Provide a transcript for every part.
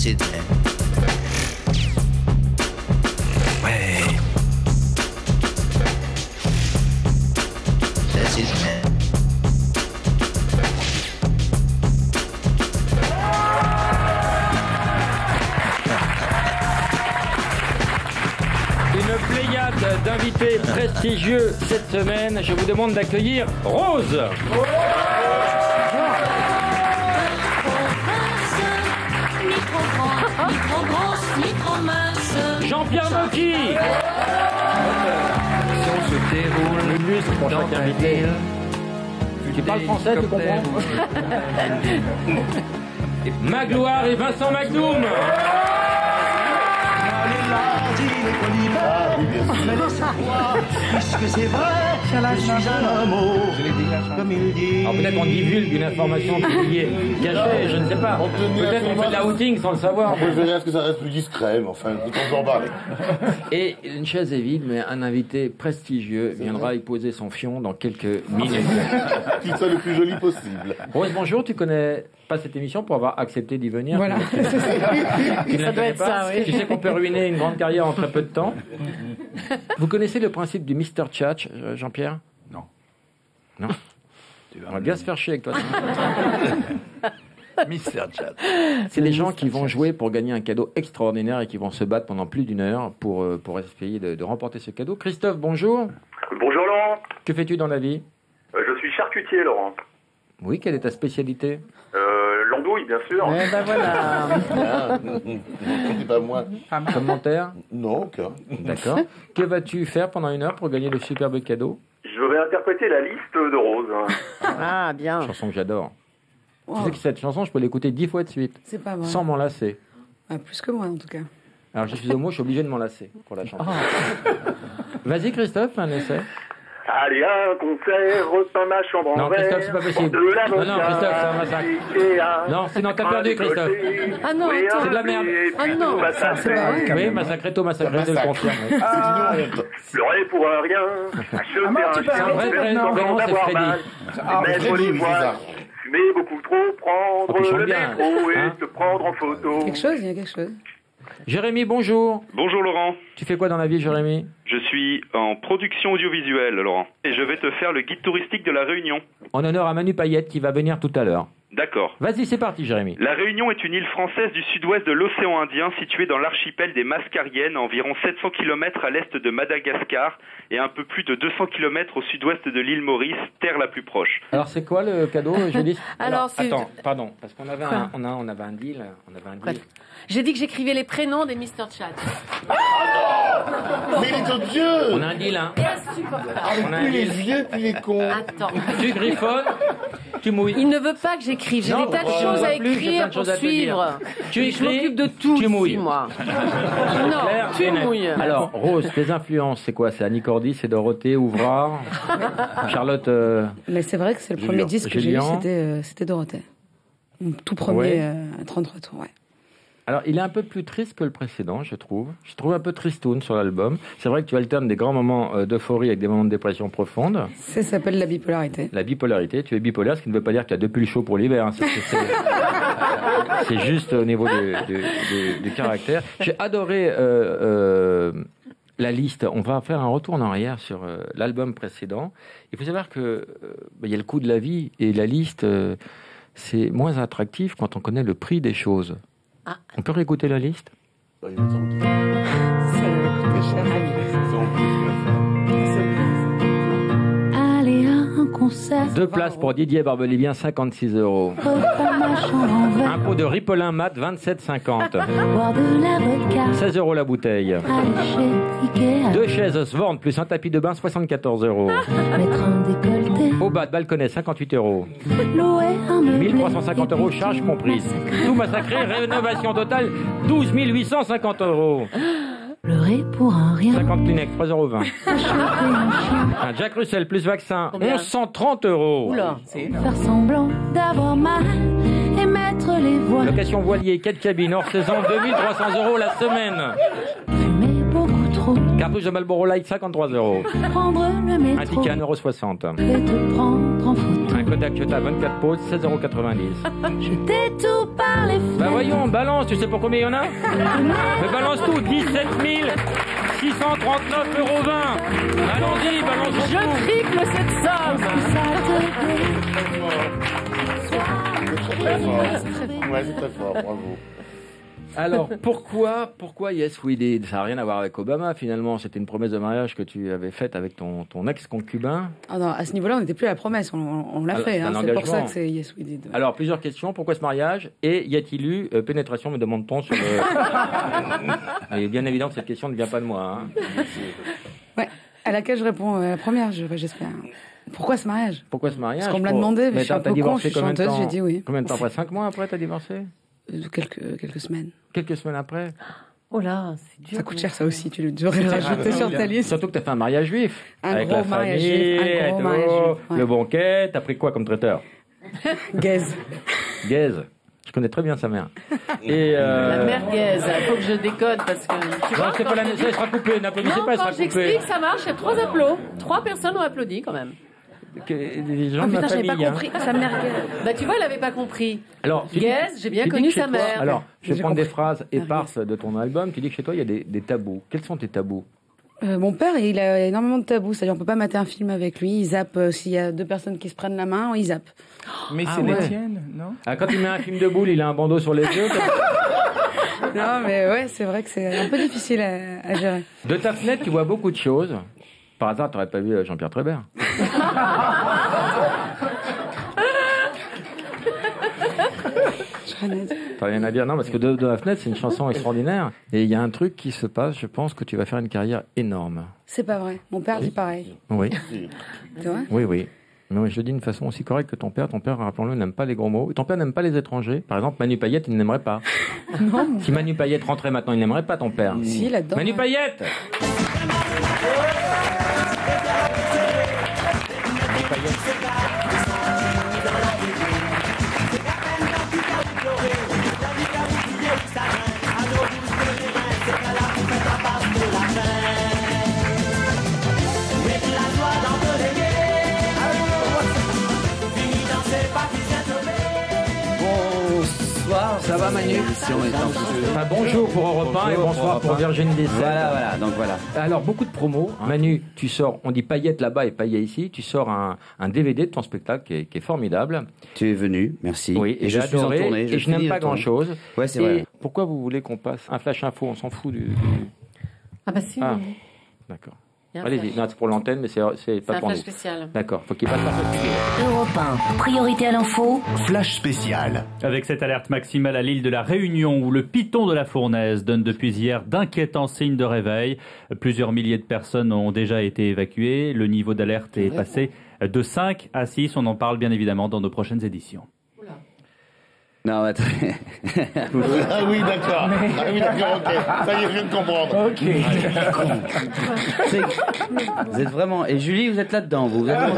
That's it, man. Ouais. That's it, man. Une pléiade d'invités prestigieux cette semaine. Je vous demande d'accueillir Rose. Jean-Pierre Mocky. Se déroule Le muscle pour chaque invité. Tu parles français, tu comprends? Magloire et Vincent McDoom. Puisque c'est vrai, je suis un amour, comme il dit. Alors peut-être on divulgue une information publiée, cachée, je ne sais pas. Peut-être on fait de la outing sans le savoir. Je verrai à ce que ça reste plus discret, mais enfin, on en parler. Et une chaise est vide, mais un invité prestigieux viendra y poser son fion dans quelques minutes. Qu'il soit le plus joli possible. Rose, bonjour, tu connais pas cette émission pour avoir accepté d'y venir? Voilà. Tu ne la Ça doit connais être pas? ça, oui. Tu sais qu'on peut ruiner une grande carrière en très peu de temps. Vous connaissez le principe du Mr. Chat, Jean-Pierre? Non. Non. On va bien se faire chier avec toi. Mr. Chat. C'est des gens qui vont jouer pour gagner un cadeau extraordinaire et qui vont se battre pendant plus d'une heure pour essayer de remporter ce cadeau. Christophe, bonjour. Bonjour Laurent. Que fais-tu dans la vie? Je suis charcutier Laurent. Oui, quelle est ta spécialité? L'andouille bien sûr. Eh ben voilà. Ah, c'est pas moi. Commentaire? Non, aucun. D'accord. Que vas-tu faire pendant une heure pour gagner le superbe cadeau? Je vais interpréter la liste de Rose. Ah, bien. Chanson que j'adore. Wow. Tu sais que cette chanson, je peux l'écouter 10 fois de suite, C'est pas mal. sans m'en lasser. Ah, plus que moi, en tout cas. Alors, je suis homo, je suis obligé de m'en lasser pour la chanson. Vas-y, Christophe, un essai. Allez, un concert, repeins ma chambre en Non, verre. Christophe, c'est pas possible. De la Non, Christophe, c'est un massacre. Non, sinon t'as perdu, Christophe. Ah non, attends. C'est de la merde. Ah non, ça, c'est pas vrai. Oui, massacréto, massacré, je le confirme. oui. Pleurer pour un rien, acheter un C'est un chien, vrai prénom, comment c'est avoir Freddy. mal, mettre Freddy, les oui, voiles, c'est ça. fumer beaucoup trop, prendre Oh, puis chante le bien, métro et hein. se prendre en photo. Quelque chose, il y a quelque chose. Jérémy, bonjour. Bonjour Laurent, Tu fais quoi dans la vie, Jérémy? je suis en production audiovisuelle Laurent, et je vais te faire le guide touristique de la Réunion. En honneur à Manu Payette qui va venir tout à l'heure. D'accord. Vas-y, c'est parti, Jérémy. La Réunion est une île française du sud-ouest de l'océan Indien située dans l'archipel des Mascariennes, à environ 700 km à l'est de Madagascar et un peu plus de 200 km au sud-ouest de l'île Maurice, terre la plus proche. Alors, c'est quoi le cadeau, Julie? Alors, c'est- Attends, pardon, parce qu'on avait Quoi on avait un deal. J'ai dit que j'écrivais les prénoms des Mr. Chat. Mais il est odieux. On a un deal, hein. On a un Plus les deal. vieux, plus les cons. Attends. Tu griffonnes, tu mouilles. Il ne veut pas que j'écrive. J'ai Non, des tas de je choses vois à plus, j'ai plein écrire de pour choses à te suivre. Tu Je m'occupe écris, de tout, tu mouilles. moi. Non, Claire, tu et net. mouilles. Alors, Rose, tes influences, c'est quoi? C'est Annie Cordy, c'est Dorothée, Ouvrard, Charlotte. Mais c'est vrai que c'est le premier Julien. disque que j'ai eu, Julien. c'était Dorothée. Mon tout premier Ouais. 33 tours, ouais. Alors, il est un peu plus triste que le précédent, je trouve. Je trouve un peu tristoun sur l'album. C'est vrai que tu alternes des grands moments d'euphorie avec des moments de dépression profonde. Ça s'appelle la bipolarité. La bipolarité, tu es bipolaire, ce qui ne veut pas dire que tu as deux pulls chauds pour l'hiver. Hein. C'est juste au niveau du caractère. J'ai adoré la liste. On va faire un retour en arrière sur l'album précédent. Il faut savoir que il y a le coût de la vie et la liste, c'est moins attractif quand on connaît le prix des choses. Ah. On peut réécouter la liste? Ça va coûter cher. Aller à un concert. 2 places pour Didier Barbelivien, 56 €. Repas ma chambre en verre. Un pot de Ripolin mat, 27,50. Boire de la vodka. 16 € la bouteille. Aller chez Ikea. 2 chaises Osborne plus un tapis de bain, 74 €. Mettre un décolleté. Au bas de Balconnet, 58 €. Louer un meublé. 1350 €, charges comprises. Tout massacré, rénovation totale, 12 850 €. Pleurer pour un rien. 50 Kleenex, 3,20 €. Choper un chien. Un Jack Russell plus vaccin, Combien? 1130 €. Oula, c'est énorme. Faire semblant d'avoir mal. Et mettre les voiles. Location voilier, 4 cabines, hors saison, 2300 € la semaine. Fumer beaucoup trop. trop. Cartouche de Marlboro Light, 53 €. Prendre le Un métro ticket à 1,60 €. et te prendre en photo. Un Kodak Cheta 24 poses, 16,90 €. Je t'étouffe par les Bah fenêtres. voyons, balance, tu sais pour combien il y en a? Mais balance tout, 17 639,20 €. Allons-y, balance Je triple cette somme. Ça te Très fort. Ouais, c'est très fort, bravo. Alors, pourquoi Yes We Did? Ça n'a rien à voir avec Obama, finalement. C'était une promesse de mariage que tu avais faite avec ton ex-concubin. Ah non, à ce niveau-là, on n'était plus à la promesse, on l'a Alors, fait. c'est un C'est pour engagement. ça que c'est Yes We Did. Alors, plusieurs questions. Pourquoi ce mariage? Et y a-t-il eu pénétration, me demande-t-on sur le... Et bien évidemment que cette question ne vient pas de moi. Hein. Ouais, à laquelle je réponds la première, j'espère. Pourquoi ce mariage? Pourquoi ce mariage? Parce qu'on me l'a demandé, mais je suis un t'as peu con, divorcé je suis combien de chanteuse, temps? j'ai dit oui. Combien de temps après? 5 mois après, t'as divorcé? Quelques semaines. Quelques semaines après? Oh là, c'est dur. Ça coûte cher, ça aussi, tu devrais le rajouter sur ta liste. Surtout que t'as fait un mariage juif. Un avec gros la mariage famille, juif, un gros avec mariage juif, ouais. le banquet. T'as pris quoi comme traiteur? Gaze. Gaze. Je connais très bien sa mère. Et La merguez, il faut que je décode parce que. Tu non, vois, c'est quand pas la tu- ça sera coupé, n'applaudissez Non, pas, quand ça sera coupé. j'explique, ça marche, il y a 3 applaudissements. 3 personnes ont applaudi quand même. Les gens Oh de ma putain, j'avais famille. pas hein. compris. Sa merguez. Bah tu vois, elle avait pas compris. Alors, tu dis- Gaze, j'ai bien tu dis connu que chez sa toi- mère. Alors, je vais J'ai prendre des compris. phrases éparses de ton album. Tu dis que chez toi, il y a des tabous. Quels sont tes tabous? Mon père, il a énormément de tabous. C'est-à-dire, on peut pas mater un film avec lui. Il zappe, s'il y a 2 personnes qui se prennent la main, il zappe. Mais Ah c'est ouais. les tiennes, non? Ah, quand il met un film de boule, il a un bandeau sur les yeux. Non, mais ouais, c'est vrai que c'est un peu difficile à gérer. De ta fenêtre, tu vois beaucoup de choses. Par hasard, tu n'aurais pas vu Jean-Pierre Trébert. T'as rien à dire? Non, parce que de la fenêtre, c'est une chanson extraordinaire. Et il y a un truc qui se passe, je pense que tu vas faire une carrière énorme. C'est pas vrai. Mon père dit pareil. Oui, C'est vrai? oui, oui. Mais oui, je le dis d'une façon aussi correcte que ton père. Ton père, rappelons-le, n'aime pas les gros mots. Et ton père n'aime pas les étrangers. Par exemple, Manu Payette, il n'aimerait pas. Non. Si Manu Payette rentrait maintenant, il n'aimerait pas ton père. Si, là-dedans. Manu Payette! Bonsoir, ça va Manu? Si on est un peu... Enfin, bonjour pour Europe 1 et bonsoir pour Virginie Dessert. Voilà, donc voilà. Alors, beaucoup de promos. Manu, tu sors, on dit paillettes là-bas et paillettes ici, tu sors un DVD de ton spectacle qui est formidable. Tu es venu, merci. Oui, et je j'ai suis en adoré, tournée. et je n'aime pas grand-chose. Ouais, c'est Et vrai. pourquoi vous voulez qu'on passe un flash info? On s'en fout du... Ah bah si, Ah. oui. D'accord. Il y a un Allez-y, flash. non, c'est pour l'antenne, mais c'est C'est pas un pour nous. flash spécial. D'accord, faut qu'il passe par ce studio. Europe 1, priorité à l'info. Flash spécial. Avec cette alerte maximale à l'île de la Réunion où le piton de la Fournaise donne depuis hier d'inquiétants signes de réveil. Plusieurs milliers de personnes ont déjà été évacuées. Le niveau d'alerte est passé de 5 à 6. On en parle bien évidemment dans nos prochaines éditions. Non, attends. Ah oui, d'accord. Ah oui, d'accord, ok. Ça y est, je viens de comprendre. Vous êtes vraiment... Et Julie, vous êtes là-dedans, vous êtes contente,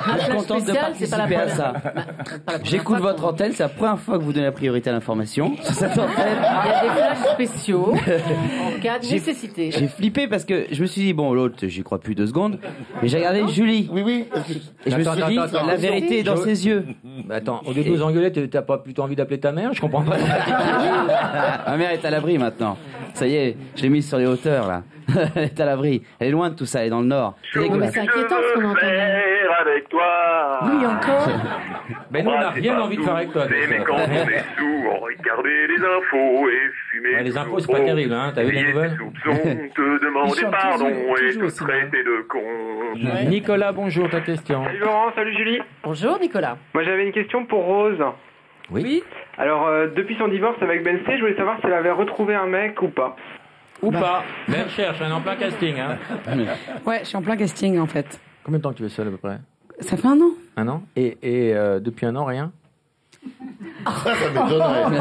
vous êtes flash contente de spécial, c'est pas la participer à première- ça. Pas la première J'écoute fois votre antenne, c'est la première fois que vous donnez la priorité à l'information sur cette antenne. Il y a des flashs spéciaux en cas de J'ai- nécessité. J'ai flippé parce que je me suis dit, bon, l'autre, j'y crois plus 2 secondes. Mais j'ai regardé Julie. Oui, oui. Et je me suis dit, la vérité est dans ses yeux. Mais attends, au lieu de nous engueuler, t'as pas plutôt envie d'appeler ta mère? Je comprends pas. Ma mère est à l'abri maintenant. Ça y est, je l'ai mise sur les hauteurs là. Elle est à l'abri. Elle est loin de tout ça, elle est dans le nord. C'est Mais dégueulasse. c'est inquiétant ce qu'on entend. Faire avec toi. Oui, encore. Mais nous, on n'a rien envie de faire avec toi. C'est mais quand on est sourd, regarder les infos et fumer. Ouais, les infos, c'est pas terrible, hein. T'as vu les nouvelles? Te demander pardon et te traiter de con. Nicolas, bonjour, ta question. Salut Laurent, salut Julie. Bonjour Nicolas. Moi j'avais une question pour Rose. Oui. Alors depuis son divorce avec Ben C, je voulais savoir si elle avait retrouvé un mec ou pas. Ou pas. Mais elle cherche, elle est en plein casting, hein. Ouais, je suis en plein casting en fait. Combien de temps que tu es seul à peu près? Ça fait 1 an. 1 an? Et depuis 1 an, rien? Ça m'étonnerait.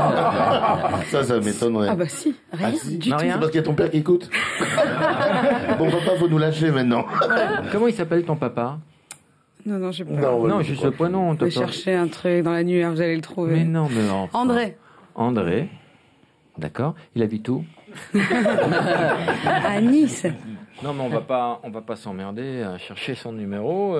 Ça m'étonnerait. Ah bah si, rien Ah si. du Non, tout. rien. C'est parce qu'il y a ton père qui écoute. Bon, papa, faut nous lâcher maintenant. Comment il s'appelle ton papa? Non, j'ai pas. Non, juste le prénom. Vous pouvez chercher un truc dans la nuit, vous allez le trouver. Mais non, mais non. André. André. D'accord. Il habite où? À Nice. Non, mais on va pas s'emmerder à chercher son numéro.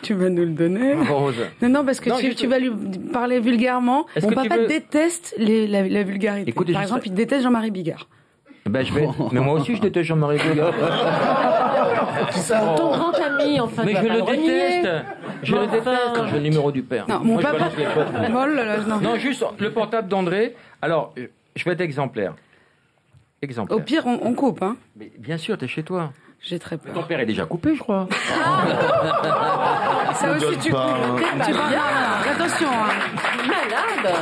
Tu vas nous le donner. Rose. Non, parce que Non, tu vas lui parler vulgairement. Est-ce Mon que tu papa veux- déteste la vulgarité. Écoute, Par exemple, il déteste Jean-Marie Bigard. Ben, mais moi aussi, je déteste Jean-Marie Bigard. Ton grand ami, enfin. Mais tu je vas le pas renier. déteste. Je le déteste. J'ai le numéro du père. Non, mon Moi, je papa. balance les potes. Oh là là, non. Non, juste le portable d'André. Alors, je vais être exemplaire. Au pire, on coupe, hein. Mais bien sûr, t'es chez toi. J'ai très peur. Ton père est déjà coupé, je crois. Ça aussi, tu coupes. Tu parles. Attention, hein. Malade.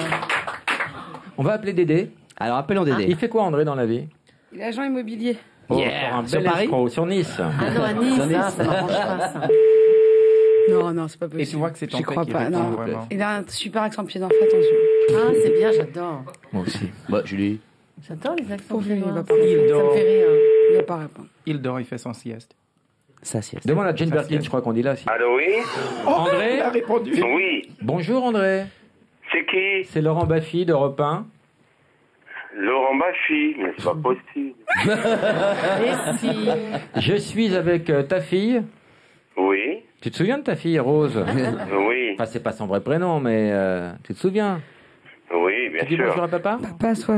On va appeler Dédé. Alors, appelons Dédé. Il fait quoi, André, dans la vie? Il est agent immobilier. Sur un Sur bel Paris escroc, sur Nice. Ah non, à Nice, Sur Nice. ça m'arrange pas, ça. Non, c'est pas possible. Et tu vois que c'est ton J'y père crois qui pas, répond, non. vraiment. Il a un super accent pied d'enfant, attention. Ah, c'est bien, j'adore. Moi aussi. Bah, Julie. J'adore les accents. Pauvre lui, il va chinois. pas Ça me répondre. fait rire. Il va pas répondre. Il dort, il fait son sieste. Ça, sieste. Demande à Jane Birkin, je crois qu'on dit là. Si. Allô, oui? André? Il a répondu. Oui. Bonjour, André. C'est qui? C'est Laurent Baffy d'Europe 1. Laurent Baffy. Mais c'est pas possible. Et si. Je suis avec ta fille. Oui. Tu te souviens de ta fille, Rose? Oui. Enfin, c'est pas son vrai prénom, mais tu te souviens? Oui, bien Tu dis sûr. bonjour à papa? Papa, soit.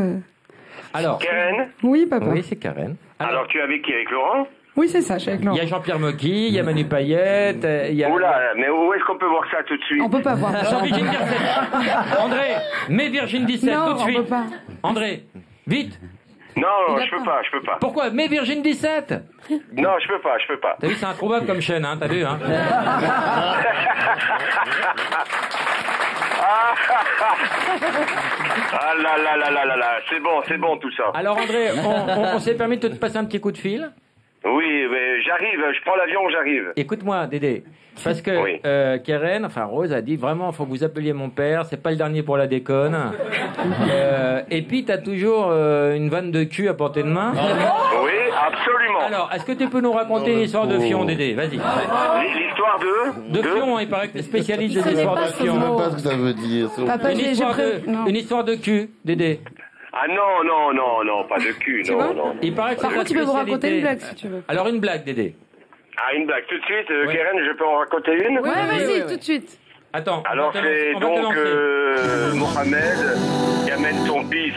Alors. Karen? Oui, papa. Oui, c'est Karen. Alors, tu es avec qui? Avec Laurent? Oui, c'est ça, je suis avec Il Laurent. y a Jean-Pierre Mocky, il y a Manu Payette, il y a... Oula, mais où est-ce qu'on peut voir ça tout de suite? On peut pas voir. Sur Virgin 17. André, mets Virgin 17 Non, tout de on suite. peut pas. André, vite. Non, je peux pas, je peux pas. Pourquoi? Mets Virgin 17. Non, je peux pas, je peux pas. T'as vu, c'est introuvable comme chaîne, hein, t'as vu, hein? Ah là là là là là là, c'est bon tout ça. Alors André, on s'est permis de te passer un petit coup de fil. Oui, mais j'arrive, je prends l'avion, j'arrive. Écoute-moi, Dédé, parce que Oui. Karen, enfin Rose a dit vraiment, faut que vous appeliez mon père, c'est pas le dernier pour la déconne. Et puis t'as toujours une vanne de cul à portée de main. Oui, absolument. Alors, est-ce que tu peux nous raconter une histoire de fion, Dédé? Vas-y. L'histoire de fion, il paraît que t'es spécialiste des connaît histoires pas de ce fion. Je sais mot. pas ce que ça veut dire. Papa, Une histoire de cul, Dédé. Ah non, pas de cul, non, non. Il paraît que Par c'est contre, ta tu peux vous raconter spécialité. une blague si tu veux. Alors une blague, Dédé. Ah, une blague, tout de suite, Karen, je peux en raconter une? Ouais, vas-y, tout de suite. Attends. Alors c'est donc Mohamed qui amène son fils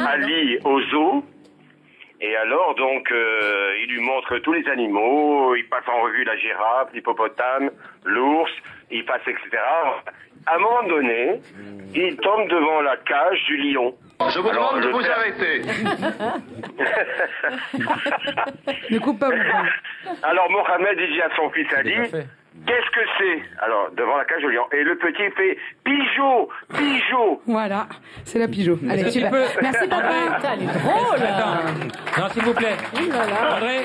Ali au zoo. Et alors donc il lui montre tous les animaux, il passe en revue la girafe, l'hippopotame, l'ours, il passe etc. À un moment donné, il tombe devant la cage du lion. Je vous demande de vous arrêter. Ne coupe pas mon frère. Alors Mohamed il dit à son fils Ali, déjà fait. qu'est-ce que c'est? Alors devant la cage du lion. Et le petit fait Pigeot, Pigeot. Voilà, c'est la pigeot. Allez, que tu super. peux- Merci papa. Putain, elle est drôle. Attends. Non, s'il vous plaît. Oh là là. André.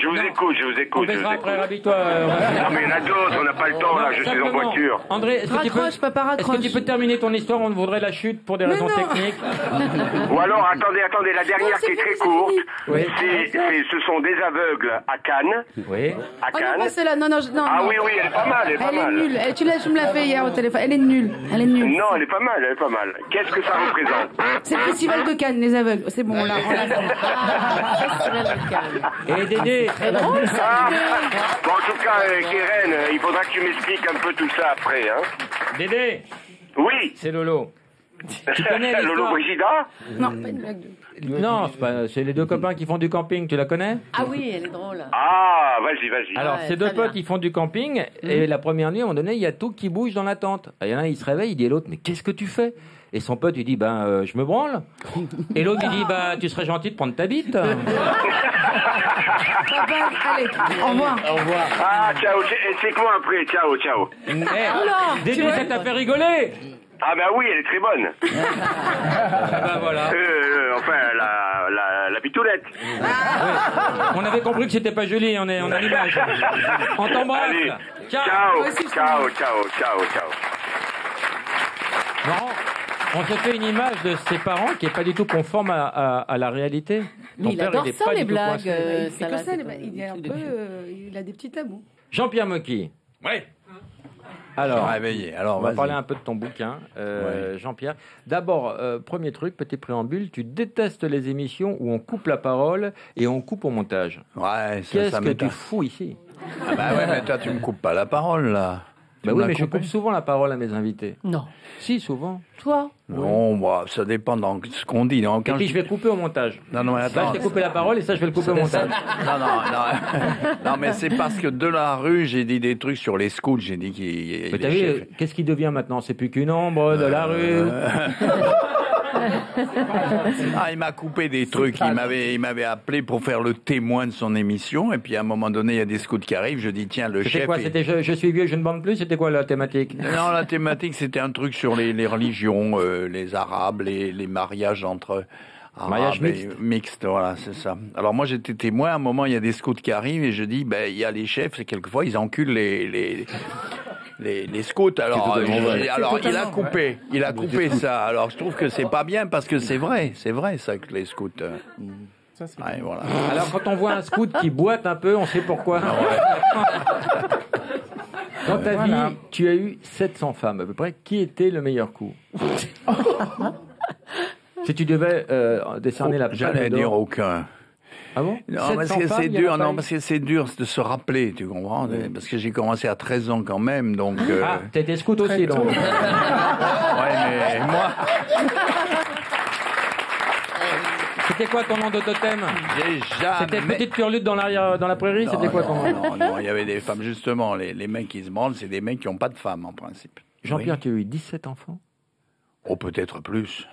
Je vous écoute, je vous On écoute. baisera après, ravis-toi. Non mais il y en a d'autres, on n'a pas le temps là, je suis en Simplement. voiture. André, est-ce que tu peux... Raccroche, papa, raccroche. Est-ce que tu peux terminer ton histoire? On voudrait la chute pour des raisons non. techniques. Ou alors, attendez, la dernière qui est très courte, Oui. ce sont des aveugles à Cannes. Oui. À Oh non, Cannes. pas celle-là. Non. Ah oui, elle est pas mal, elle est pas Elle est mal. nulle. Tu me l'as fait hier au téléphone. Elle est nulle. Non, elle est pas mal, Qu'est-ce que ça représente? C'est le festival de Cannes, les aveugles. C'est bon, là, on l'a fait. Et Dédé. Bon, en tout cas, Keren, il faudra que tu m'expliques un peu tout ça après, hein. Dédé. Oui. C'est Lolo. Tu connais l'histoire? Lolo Brigida? Non, pas une blague. Non, c'est les deux copains qui font du camping. Tu la connais? Ah oui, elle est drôle. Ah, vas-y. Alors, Ouais, ces deux très potes, bien. ils font du camping, et la première nuit, à un moment donné, il y a tout qui bouge dans la tente. Il y en a un, il se réveille, il dit à l'autre, mais qu'est-ce que tu fais? Et son pote, il dit, je me branle. Et l'autre, il dit, tu serais gentil de prendre ta bite. Papa, allez, au revoir. Au revoir. Ah, ciao, et c'est quoi après? Ciao. Dédé, ça t'a fait rigoler. Ah bah oui, elle est très bonne. Voilà. Enfin, la bitoulette. On avait compris que c'était pas joli, on a l'image. On t'embrasse. Allez, Ciao. ciao. Non, on se fait une image de ses parents qui est pas du tout conforme à la réalité. Mais il père, adore est ça, pas les du tout blagues. coincé. C'est comme ça, il est un peu, il a des petits tabous. Jean-Pierre Mocky. Ouais. Alors, réveillé. Alors, on va vas-y. parler un peu de ton bouquin, Jean-Pierre. D'abord, premier truc, petit préambule, tu détestes les émissions où on coupe la parole et on coupe au montage. Ouais, Qu'est-ce ça que m'étonne. tu fous ici? Ah bah ouais, mais toi, tu me coupes pas la parole, là. Tu Bah me oui, l'as mais je coupé. coupe souvent la parole à mes invités. Non. Si, souvent. Toi? Non, bah, ça dépend de ce qu'on dit. Donc, Et quand puis je vais couper au montage. Non, mais Là, attends. je t'ai coupé la parole et ça, je vais le couper au montage. Non, mais c'est parce que de la rue, j'ai dit des trucs sur les scouts. J'ai dit qu'il Mais t'as vu, qu'est-ce qui devient maintenant? C'est plus qu'une ombre de la rue. Ah, il m'a coupé des trucs. Il m'avait appelé pour faire le témoin de son émission. Et puis à un moment donné, il y a des scouts qui arrivent. Je dis tiens, le C'était chef. quoi? C'était je suis vieux, je ne bande plus? C'était quoi la thématique? Non, la thématique, c'était un truc sur les religions, les arabes, les mariages entre arabes Mariage et mixtes, voilà, c'est ça. Alors moi, j'étais témoin. À un moment, il y a des scouts qui arrivent et je dis, ben, il y a les chefs, et quelquefois, ils enculent les scouts. Alors, il a coupé ça. Alors, je trouve que c'est pas bien parce que c'est vrai ça que les scouts. Ouais, voilà. Alors, quand on voit un scout qui boite un peu, on sait pourquoi. Dans ta vie, tu as eu 700 femmes à peu près. Qui était le meilleur coup? Si tu devais décerner la palme J'allais d'or. dire aucun. Ah bon? Non, parce 700 que femmes, c'est il y en a dur, pas non, eu parce que c'est dur de se rappeler, tu comprends? Parce que j'ai commencé à 13 ans quand même, donc. Ah, t'étais scout aussi, donc. Ouais, mais moi. C'était quoi ton nom de totem? J'ai jamais. C'était petite turlute dans la prairie, c'était quoi ton nom? Non, il y avait des femmes, justement, les mecs qui se branlent, c'est des mecs qui n'ont pas de femmes, en principe. Jean-Pierre, tu as eu 17 enfants? Oh, peut-être plus.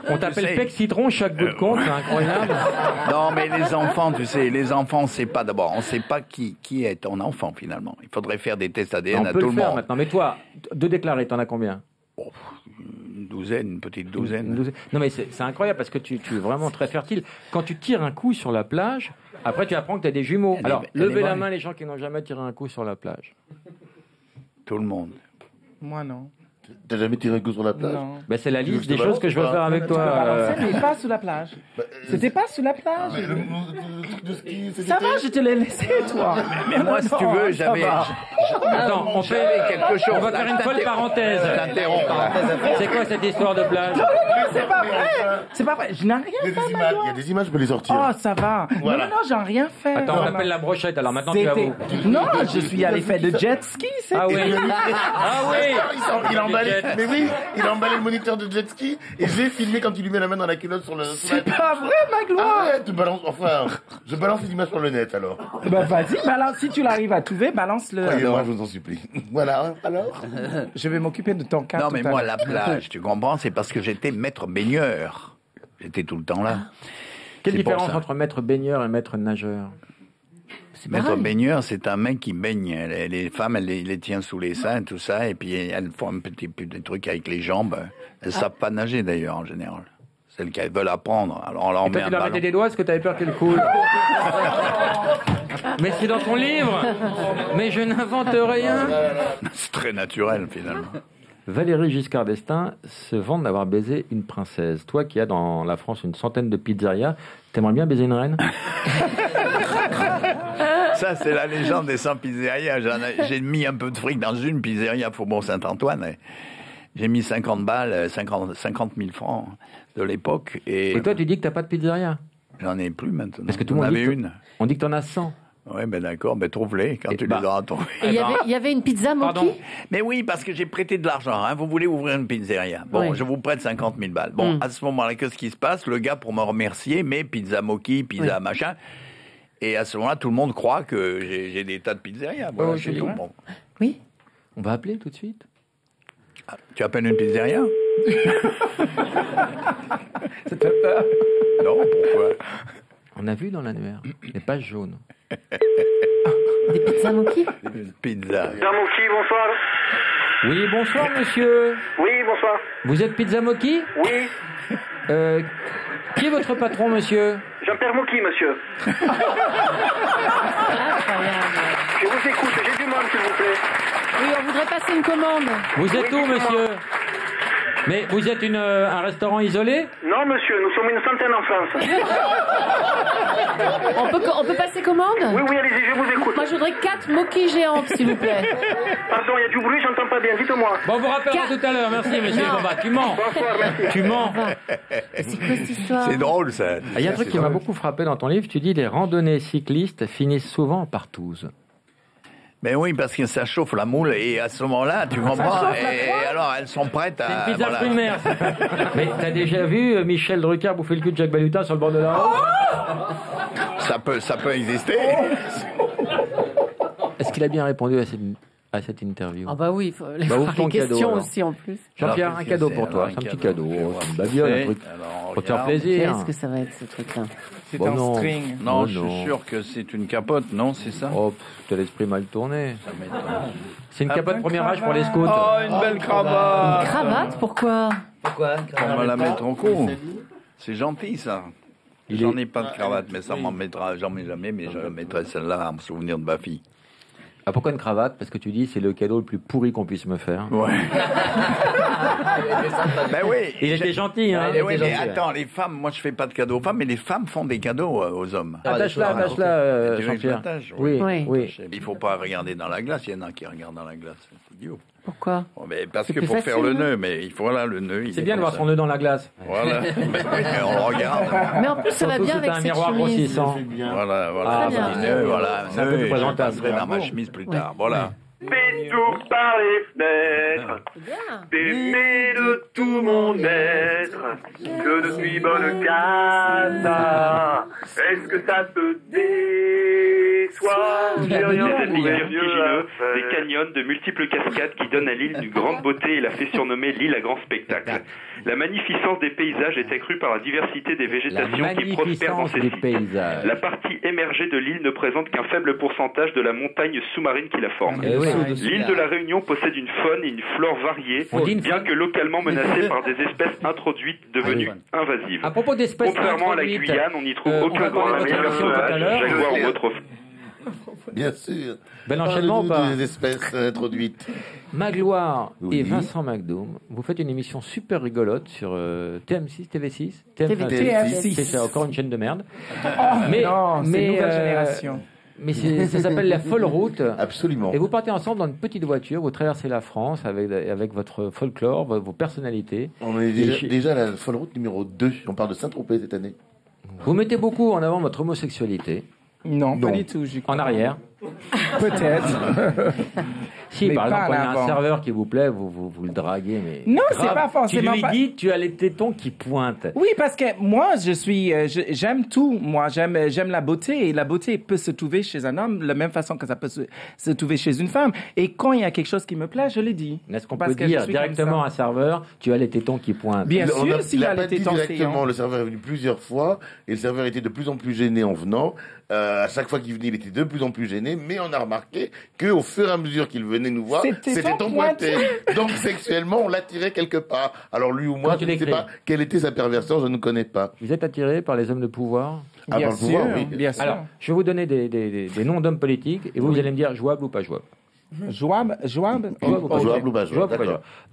On t'appelle Pec Citron chaque bout de compte, c'est incroyable. Non, mais les enfants, tu sais, les enfants, c'est pas d'abord, on sait pas qui est ton enfant, finalement. Il faudrait faire des tests ADN à On peut tout le le faire monde. maintenant. Mais toi, de déclarés, t'en as combien? Une petite douzaine. Non, mais c'est incroyable parce que tu es vraiment très fertile. Quand tu tires un coup sur la plage, après tu apprends que tu as des jumeaux. Alors, levez la main les gens qui n'ont jamais tiré un coup sur la plage. Tout le monde. Moi, non. T'as jamais tiré un coup sur la plage? Non. Ben, c'est la liste des choses que je veux faire avec toi. Mais pas sous la plage. C'était pas sous la plage. Ça va, je te l'ai laissé, toi. Mais moi, si tu veux, j'avais. Attends, on fait quelque chose. On va faire une folle parenthèse. C'est quoi cette histoire de plage? C'est pas vrai. C'est pas vrai. Je n'ai rien fait. Il y a des images, je peux les sortir. Oh, ça va. Voilà. Non, j'ai rien fait. Attends, on appelle la brochette. Alors maintenant, tu avoues. Non, je suis allé faire de jet ski. Ah oui. Ah oui. Il a emballé. Mais oui, il a emballé le moniteur de jet ski et j'ai filmé quand il lui met la main dans la culotte sur le. C'est pas vrai, Magloire. Arrête, tu balances. Enfin, je balance les images sur le net alors. Bah vas-y, balance. Si tu l'arrives à trouver, balance-le. Croyez-moi, je vous en supplie. Voilà. Alors. Je vais m'occuper de ton cas. Non, tout mais à moi, l'heure. la plage, tu comprends, c'est parce que j'étais maître baigneur. J'étais tout le temps là. Quelle C'est pour différence ça. entre maître baigneur et maître nageur? Maître baigneur, c'est un mec qui baigne. Les femmes, elle les tient sous les seins, tout ça, et puis elles font un petit peu des trucs avec les jambes. Elles savent pas nager d'ailleurs, en général. Celles qui veulent apprendre. Alors on leur Et met toi, un tu leur ballon. mettais des doigts parce que tu avais peur qu'elle coule. Mais c'est dans ton livre. Mais je n'invente rien. C'est très naturel, finalement. Valérie Giscard d'Estaing se vante d'avoir baisé une princesse. Toi qui as dans la France une centaine de pizzerias, t'aimerais bien baiser une reine? Ça, c'est la légende des 100 pizzerias. J'ai mis un peu de fric dans une pizzeria Faubourg Saint-Antoine. Et j'ai mis 50 balles, 50 000 francs de l'époque. Et toi, tu dis que t'as pas de pizzeria? J'en ai plus maintenant. Parce que tout le monde avait dit une. On dit que t'en as 100. Oui, ben d'accord, ben trouve-les quand tu les auras trouvés. Et il y avait une pizza Moki? Mais oui, parce que j'ai prêté de l'argent. Hein. Vous voulez ouvrir une pizzeria. Bon, Oui. je vous prête 50 000 balles. Bon, à ce moment-là, qu'est-ce qui se passe? Le gars, pour me remercier, met pizza Moki, pizza machin. Et à ce moment-là, tout le monde croit que j'ai des tas de pizzerias. Voilà, c'est tout. Bon. Oui. On va appeler tout de suite. Ah, tu appelles une pizzeria? Ça te fait peur? Non, pourquoi? On a vu dans l'annuaire les pages jaunes. Des pizzas Moki? Pizza. Pizza Moki, bonsoir. Oui, bonsoir monsieur. Oui, bonsoir. Vous êtes Pizza Moki? Oui. Qui est votre patron, monsieur? Jean-Pierre Moki, monsieur. Je vous écoute, j'ai du monde, s'il vous plaît. Oui, on voudrait passer une commande. Vous êtes où, monsieur? Mais vous êtes un restaurant isolé? Non, monsieur, nous sommes une centaine en France. On peut passer commande? Oui, allez-y, je vous écoute. Moi, je voudrais 4 moquilles géantes, s'il vous plaît. Pardon, il y a du bruit, j'entends pas bien, dites-moi. Bon, on vous rappellera tout à l'heure. Merci, monsieur Baba. Tu mens. Bonsoir, merci. Tu mens. C'est quoi cette histoire? C'est drôle, ça. Il y a un truc qui m'a beaucoup frappé dans ton livre. Tu dis les randonnées cyclistes finissent souvent en partouze. Mais oui, parce que ça chauffe la moule et à ce moment-là, tu comprends. Et alors, elles sont prêtes à. C'est une pizza fruits de mer. Mais t'as déjà vu Michel Drucker bouffer le cul de Jacques Balutin sur le bord de la route? Ça peut exister. Est-ce qu'il a bien répondu à cette interview? Ah bah oui, il faut Bah, voir ouvre ton les questions cadeau, alors. aussi en plus. Jean-Pierre, un cadeau pour toi. C'est un petit cadeau. C'est une babiole, un truc. Pour te faire plaisir. Qu'est-ce que ça va être ce truc-là? C'est Bon, un non. string. Non, Oh, je non. suis sûr que c'est une capote, non, c'est ça? Oh, t'as l'esprit mal tourné. C'est une Ah, capote bonne premier âge pour cravate. les scouts. Oh, une belle cravate. Cravate, pourquoi? On va la mettre au cou. C'est gentil, ça. J'en ai pas de cravate, mais ça m'en mettra, j'en mets jamais, mais je mettrai celle-là en souvenir de ma fille. Ah, pourquoi une cravate? Parce que tu dis c'est le cadeau le plus pourri qu'on puisse me faire. Ouais. Ben oui. Il était gentil, hein. Oui, mais attends, les femmes, moi je fais pas de cadeaux aux femmes, mais les femmes font des cadeaux aux hommes. Attache-la, Tu veux que je Jean-Pierre. l'attache? Oui, Oui. oui. Il faut pas regarder dans la glace, il y en a qui regardent dans la glace, c'est idiot. Pourquoi? Oh, mais parce C'est qu'il plus faut faire facile, le hein. nœud, mais il faut, voilà, le nœud. C'est bien de voir son nœud dans la glace. Voilà. Mais on le regarde. Mais en plus, ça va Surtout bien si t'as avec un cette miroir chemise. grossissant. Voilà, voilà. Ah, Très bien. Petit nœud, voilà. C'est un peu plus Je présentable. passerai dans ma chemise plus tard. Voilà. Tout par les fenêtres, d'aimer de tout mon être, que je suis bonne cata. Est-ce que ça te déçoit? J'ai rien Des trouvé ateliers mieux vertigineux, à faire. des canyons, de multiples cascades qui donnent à l'île une grande beauté et la fait surnommer l'île à grand spectacle. La magnificence des paysages est accrue par la diversité des végétations qui prospèrent dans magnificence ces des sites. paysages. La partie émergée de l'île ne présente qu'un faible pourcentage de la montagne sous-marine qui la forme. Eh oui. L'île de la Réunion possède une faune et une flore variées, On dit une bien faune. que localement menacée par des espèces introduites devenues invasives. À propos d'espèces Contrairement à la introduites, Guyane, on n'y trouve on aucun va parler grand de votre émission tout à l'heure. jaguar ou autre. Bien sûr. Bel enchaînement ou Parle-nous pas? des espèces introduites. Magloire Oui. et Vincent McDoom, vous faites une émission super rigolote sur TM6, TV6, TF6. C'est ça, encore une chaîne de merde. Non, c'est nouvelle génération. Mais ça s'appelle La Folle Route. Absolument. Et vous partez ensemble dans une petite voiture, vous traversez la France avec votre folklore, vos personnalités. On est déjà à la folle route numéro 2. On parle de Saint-Tropez cette année. Vous mettez beaucoup en avant votre homosexualité. Non, pas du tout. En arrière. Peut-être. Si, Mais par exemple, pas quand il y en a un avant. serveur qui vous plaît, vous le draguez, mais. Non, grave. c'est pas forcément Tu lui pas- dis, tu as les tétons qui pointent. Oui, parce que moi, j'aime tout. Moi, j'aime la beauté. Et la beauté peut se trouver chez un homme de la même façon que ça peut se trouver chez une femme. Et quand il y a quelque chose qui me plaît, je le dis. Est-ce qu'on Parce peut que je dire suis comme directement ça. à un serveur, tu as les tétons qui pointent? Bien On sûr, a- s'il il a a pas les dit tétons directement. saillants. Le serveur est venu plusieurs fois et le serveur était de plus en plus gêné en venant. À chaque fois qu'il venait, il était de plus en plus gêné. Mais on a remarqué qu'au fur et à mesure qu'il venait nous voir, C'était c'était ton emboîté. Donc sexuellement, on l'attirait quelque part. Alors lui ou moi, Comment tu je ne sais l'écris pas quelle était sa perversion, je ne connais pas. Vous êtes attiré par les hommes de pouvoir? Ah, Bien par le pouvoir, sûr, oui. bien sûr. Alors, je vais vous donner des noms d'hommes politiques et vous allez me dire jouable ou pas jouable. Jouable. Jouable ou pas Jouable ou pas Jouable ou pas jouable,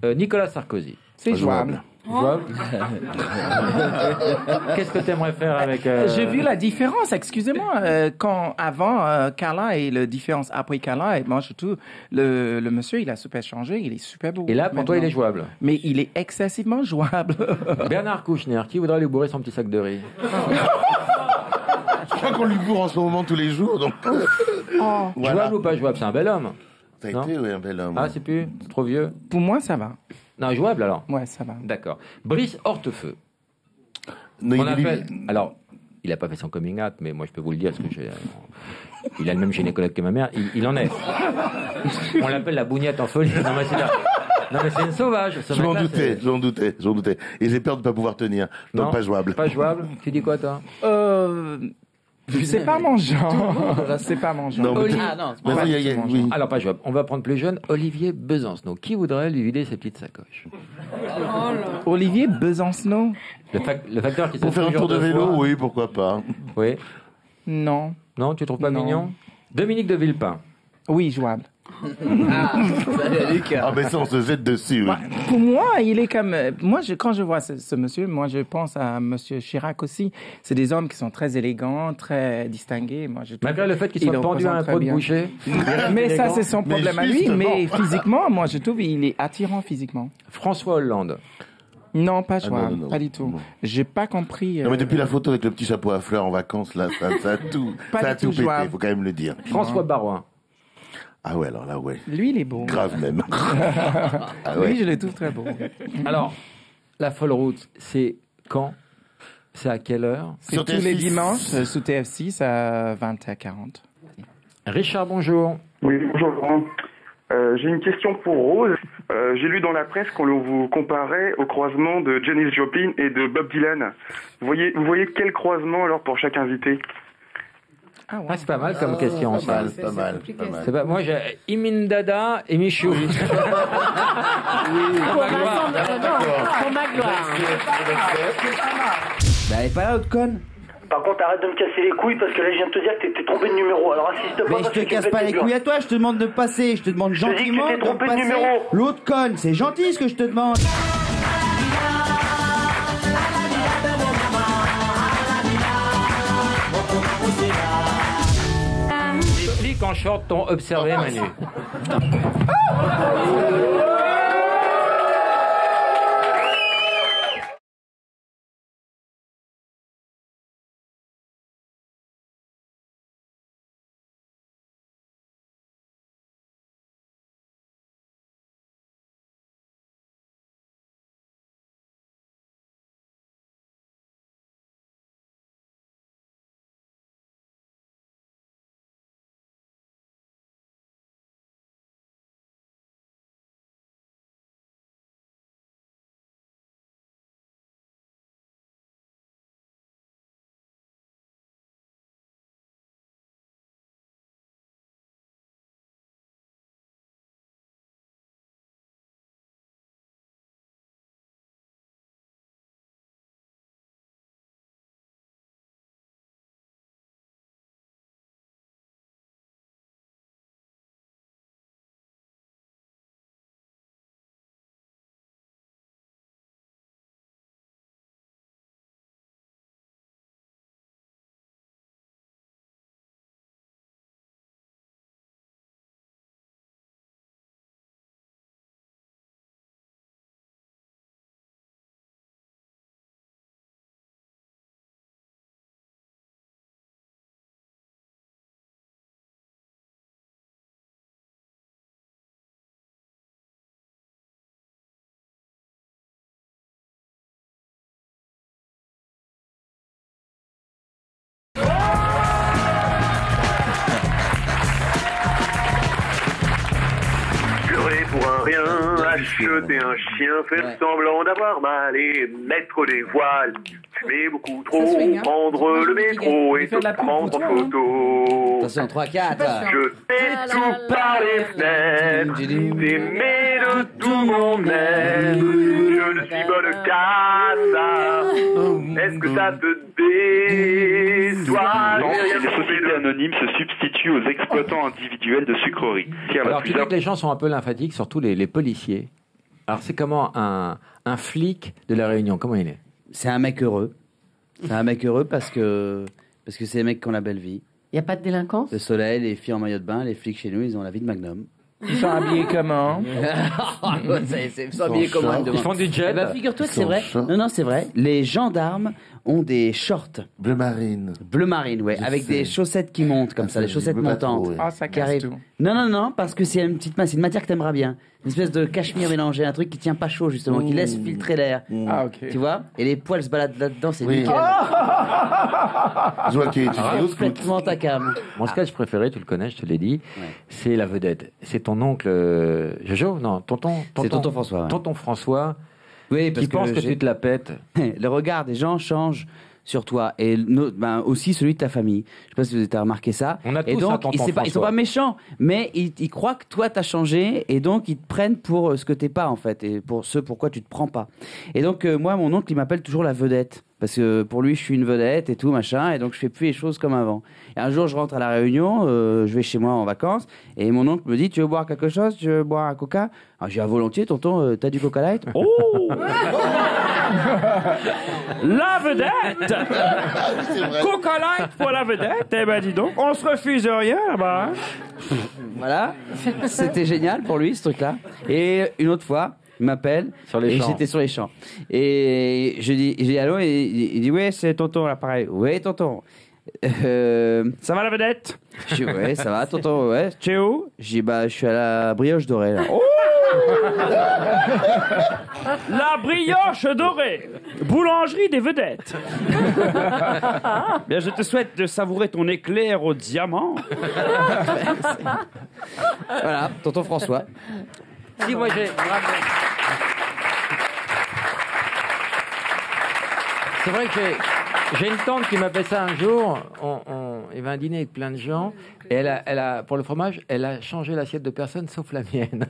jouable. Nicolas Sarkozy. C'est jouable. Jouable. Qu'est-ce que tu aimerais faire avec... J'ai vu la différence, excusez-moi, quand avant Carla et la différence après Carla, et moi je trouve le monsieur il a super changé, il est super beau. Et là, pour toi, il est jouable. Mais il est excessivement jouable. Bernard Kouchner, qui voudrait lui bourrer son petit sac de riz? Je crois qu'on lui bourre en ce moment tous les jours, donc. Voilà. Jouable ou pas jouable? C'est un bel homme. Ça a Non été, oui, un bel homme. Ah, c'est plus trop vieux? Pour moi ça va. Non, jouable alors? Ouais, ça va. D'accord. Brice Hortefeux. Non, On il a est- fait... Alors, il n'a pas fait son coming out, mais moi je peux vous le dire, parce que il a le même gynécologue que ma mère, il en est. On l'appelle la bougnette en folie. Non, mais c'est là. Non, mais c'est une sauvage. Ce Je m'en mec-là, doutais, c'est- j'en doutais. Et j'ai peur de ne pas pouvoir tenir. Donc Non, pas jouable. Pas jouable. Tu dis quoi, toi? C'est pas mon genre. C'est pas mon genre. Non, mais Oli- tu- Ah, non, c'est mais pas ça, vrai. il y a- oui. Alors, pas jouable. On va prendre plus jeune. Olivier Besancenot. Qui voudrait lui vider ses petites sacoches? Olivier Besancenot. Le facteur qui Pour faire un tour de vélo, oui, pourquoi pas. Oui. Non. Non, tu trouves pas Non. mignon? Dominique de Villepin. Oui, jouable. Ah, mais ça, on se jette dessus. Oui. Pour moi, il est comme... quand je vois ce monsieur, moi, je pense à monsieur Chirac aussi. C'est des hommes qui sont très élégants, très distingués. Moi, Malgré le fait qu'ils soient pendus à un pot de boucher. Mais ça, c'est son problème à lui. Mais physiquement, moi, je trouve qu'il est attirant physiquement. François Hollande. Non, pas pas du tout. J'ai pas compris. Non, mais depuis la photo avec le petit chapeau à fleurs en vacances, là, ça a tout pété, il faut quand même le dire. François Baroin. Ah ouais, alors là, ouais. Lui, il est beau. Grave même. Ah ouais. Lui, je le trouve très beau. Alors, la folle route, c'est quand? C'est à quelle heure? C'est tous les dimanches sous TF6 à 20h40. Richard, bonjour. Oui, bonjour Laurent. J'ai une question pour Rose. J'ai lu dans la presse qu'on vous comparait au croisement de Janis Joplin et de Bob Dylan. Vous voyez quel croisement alors pour chaque invité? Ah ouais, c'est pas mal comme question. Pas mal. C'est pas, moi, j'ai Imin Dada et Michou. Pour ma gloire. Bah, elle est pas là, l'autre conne. Par contre, arrête de me casser les couilles parce que là, je viens de te dire que t'es trompé de numéro. Alors insiste pas. Mais je te casse pas les couilles à toi, je te demande de passer. Je te demande gentiment de trompé de passer. numéro. L'autre conne, c'est gentil ce que je te demande. Les flics en short t'ont observé, Manu. Pour un rien, acheter un chien, faire semblant d'avoir mal et mettre des voiles, fumer beaucoup trop, prendre le métro et te prendre en photo. Attention, 3, 4. Jeter tout par les fenêtres, t'aimer de tout mon être, je ne suis bonne qu'à ça. Est-ce que ça te déçoit? Les sociétés anonymes se substituent aux exploitants individuels de sucreries. Alors, tu sais que les gens sont un peu lymphatiques, surtout les policiers. Alors, c'est comment un flic de la Réunion? Comment il est? C'est un mec heureux. C'est un mec heureux parce que c'est les mecs qui ont la belle vie. Il n'y a pas de délinquance? Le soleil, les filles en maillot de bain, les flics chez nous, ils ont la vie de Magnum. Ils sont habillés comment? Ils sont habillés comment? Ils font du jet. Eh ben, figure-toi que c'est vrai. Non, c'est vrai. Les gendarmes ont des shorts. Bleu marine. Bleu marine, ouais. Avec des chaussettes qui montent, comme ça, les chaussettes montantes. Ah, ça casse tout. Non, parce que c'est une petite masse, c'est une matière que t'aimeras bien. Une espèce de cachemire mélangé, un truc qui tient pas chaud, justement, qui laisse filtrer l'air. Ah, ok. Tu vois? Et les poils se baladent là-dedans, c'est nickel. Je vois qu'il est Complètement ta cam. Mon sketch préféré, tu le connais, je te l'ai dit, c'est la vedette. C'est ton oncle Jojo? Non, c'est tonton François. Ouais. Tonton François, oui, parce qui pense que tu te la pètes. Le regard des gens change sur toi et aussi celui de ta famille. Je sais pas si vous avez remarqué ça. On a tous et donc un tonton ils sont pas méchants, mais ils croient que toi t'as changé et donc ils te prennent pour ce que t'es pas en fait et pour ce pourquoi tu te prends pas. Et donc moi mon oncle il m'appelle toujours la vedette parce que pour lui je suis une vedette et tout machin et donc je fais plus les choses comme avant. Et un jour je rentre à la Réunion, je vais chez moi en vacances et mon oncle me dit tu veux boire quelque chose, tu veux boire un coca? Alors j'ai dit volontiers tonton, t'as du Coca Light? Oh la vedette. Coca Light pour la vedette. Eh ben dis donc, on se refuse rien là-bas. Voilà, c'était génial pour lui ce truc-là. Et une autre fois, il m'appelle et j'étais sur les champs. Et je dis allô et il dit ouais c'est tonton là pareil. Ouais tonton. Ça va la vedette? Je dis ouais ça va tonton ouais. Tu es où? Je dis je suis à la brioche dorée là. Oh la brioche dorée, boulangerie des vedettes. Bien, je te souhaite de savourer ton éclair au diamant. Voilà, tonton François. Si, moi j'ai. C'est vrai que j'ai une tante qui m'a fait ça un jour. Il y avait un dîner avec plein de gens. Et elle a, pour le fromage, elle a changé l'assiette de personne sauf la mienne.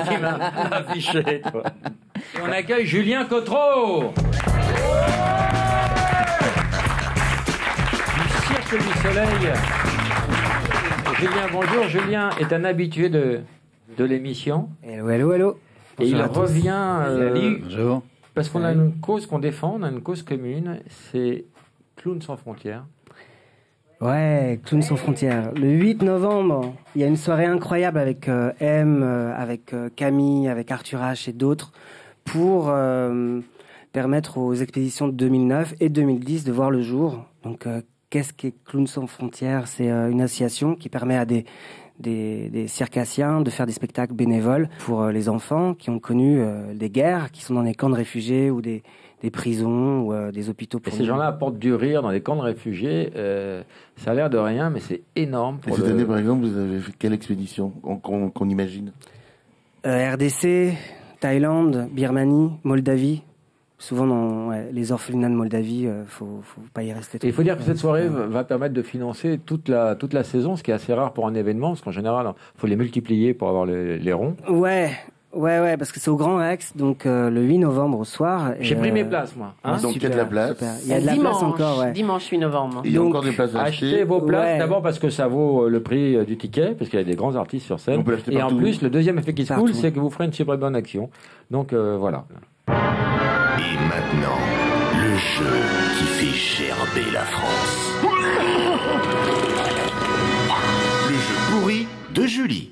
Qui m'a affiché, toi. Et on accueille Julien Cotreau. Du Cirque du Soleil. Julien, bonjour. Julien est un habitué de l'émission. Hello. Et il Bonjour à tous. revient. Bonjour. Parce qu'on a une cause qu'on défend, on a une cause commune, c'est Clowns sans frontières. Ouais, Clowns sans frontières. Le 8 novembre, il y a une soirée incroyable avec M, avec Camille, avec Arthur H et d'autres pour permettre aux expéditions de 2009 et 2010 de voir le jour. Donc, qu'est-ce qu'est Clowns sans frontières? C'est une association qui permet à des circassiens de faire des spectacles bénévoles pour les enfants qui ont connu des guerres, qui sont dans des camps de réfugiés ou des prisons ou des hôpitaux. Et ces gens-là apportent du rire dans les camps de réfugiés. Ça a l'air de rien, mais c'est énorme. Et cette année, par exemple, vous avez fait quelle expédition qu'on imagine? RDC, Thaïlande, Birmanie, Moldavie. Souvent dans les orphelinats de Moldavie, faut pas y rester trop. Et il faut dire que cette soirée va permettre de financer toute la saison, ce qui est assez rare pour un événement, parce qu'en général, il faut les multiplier pour avoir les ronds. Ouais, parce que c'est au Grand Rex, donc le 8 novembre au soir. J'ai pris mes places, moi. Donc il y a de la place. Super. Il y a de la place encore, ouais. Dimanche 8 novembre. Il y a encore des places à Achetez acheter. vos places, Ouais. d'abord parce que ça vaut le prix du ticket, parce qu'il y a des grands artistes sur scène. On peut l'acheter Et en partout. plus, le deuxième effet qui se coule, Partout. c'est que vous ferez une super bonne action. Donc voilà. Et maintenant, le jeu qui fait gerber la France. Le jeu pourri de Julie.